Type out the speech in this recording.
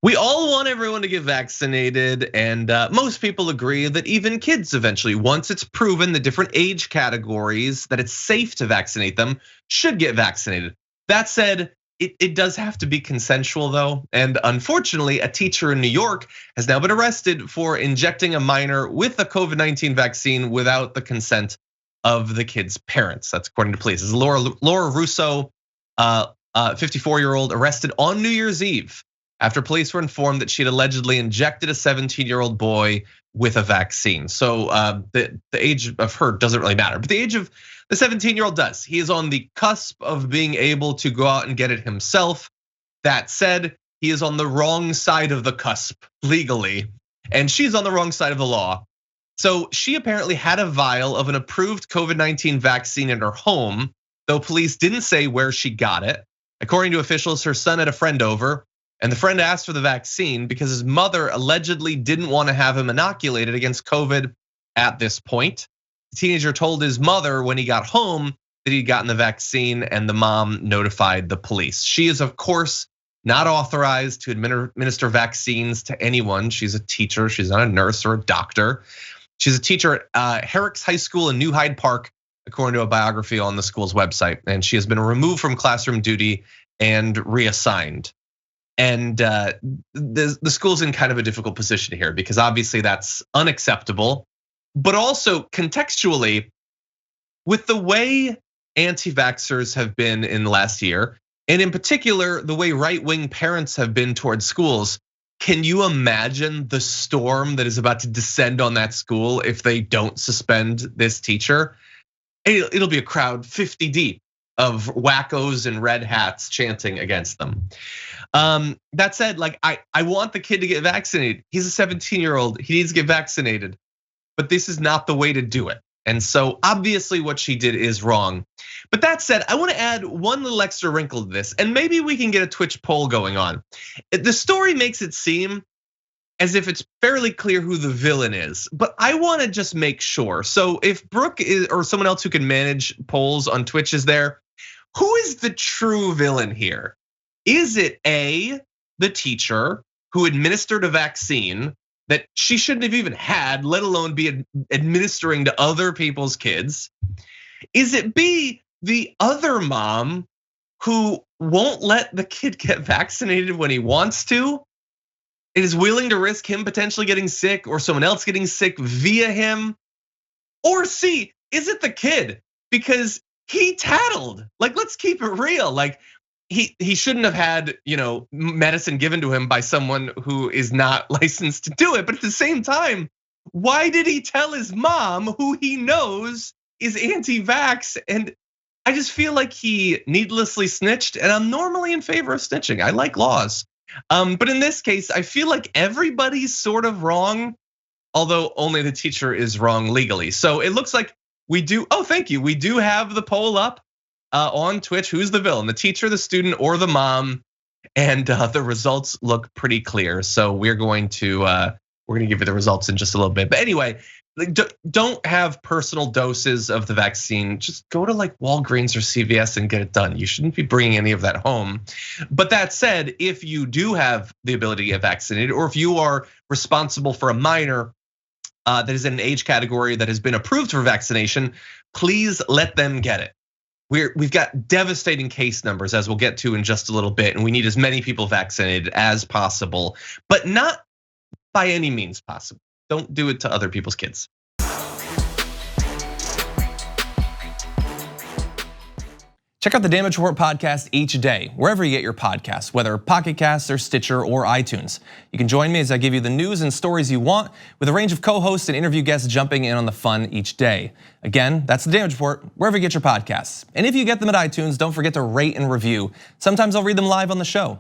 We all want everyone to get vaccinated, and most people agree that even kids eventually, once it's proven the different age categories that it's safe to vaccinate them, should get vaccinated. That said, it does have to be consensual though, and unfortunately, a teacher in New York has now been arrested for injecting a minor with a COVID-19 vaccine without the consent of the kid's parents. That's according to police. This is Laura Russo, 54-year-old, arrested on New Year's Eve after police were informed that she had allegedly injected a 17-year-old boy with a vaccine. So the age of her doesn't really matter, but the age of the 17-year-old does. He is on the cusp of being able to go out and get it himself. That said, he is on the wrong side of the cusp legally, and she's on the wrong side of the law. So she apparently had a vial of an approved COVID-19 vaccine in her home, though police didn't say where she got it. According to officials, her son had a friend over, and the friend asked for the vaccine because his mother allegedly didn't want to have him inoculated against COVID at this point. The teenager told his mother when he got home that he'd gotten the vaccine, and the mom notified the police. She is, of course, not authorized to administer vaccines to anyone. She's a teacher, she's not a nurse or a doctor. She's a teacher at Herrick's High School in New Hyde Park, according to a biography on the school's website. And she has been removed from classroom duty and reassigned. And the school's in kind of a difficult position here because obviously that's unacceptable. But also contextually, with the way anti-vaxxers have been in the last year, and in particular, the way right-wing parents have been towards schools, can you imagine the storm that is about to descend on that school if they don't suspend this teacher? It'll be a crowd 50 deep of wackos and red hats chanting against them. That said, like I want the kid to get vaccinated. He's a 17-year-old, he needs to get vaccinated, but this is not the way to do it. And so obviously what she did is wrong. But that said, I wanna add one little extra wrinkle to this, and maybe we can get a Twitch poll going on. The story makes it seem as if it's fairly clear who the villain is, but I wanna just make sure. So if Brooke is, or someone else who can manage polls on Twitch is there, who is the true villain here? Is it A, the teacher who administered a vaccine that she shouldn't have even had, let alone be administering to other people's kids? Is it B, the other mom who won't let the kid get vaccinated when he wants to? It is willing to risk him potentially getting sick or someone else getting sick via him? Or C, is it the kid? Because he tattled. Like, let's keep it real. Like, he shouldn't have had, medicine given to him by someone who is not licensed to do it. But at the same time, why did he tell his mom, who he knows is anti-vax? And I just feel like he needlessly snitched, and I'm normally in favor of snitching. I like laws. But in this case, I feel like everybody's sort of wrong, although only the teacher is wrong legally. So it looks like we do, thank you. We do have the poll up on Twitch. Who's the villain, the teacher, the student, or the mom? And the results look pretty clear. So we're going to give you the results in just a little bit. But anyway, don't have personal doses of the vaccine. Just go to like Walgreens or CVS and get it done. You shouldn't be bringing any of that home. But that said, if you do have the ability to get vaccinated, or if you are responsible for a minor that is in an age category that has been approved for vaccination, please let them get it. We've got devastating case numbers, as we'll get to in just a little bit, and we need as many people vaccinated as possible, but not by any means possible. Don't do it to other people's kids. Check out the Damage Report podcast each day, wherever you get your podcasts, whether Pocket Casts or Stitcher or iTunes. You can join me as I give you the news and stories you want, with a range of co-hosts and interview guests jumping in on the fun each day. Again, that's the Damage Report, wherever you get your podcasts. And if you get them at iTunes, don't forget to rate and review. Sometimes I'll read them live on the show.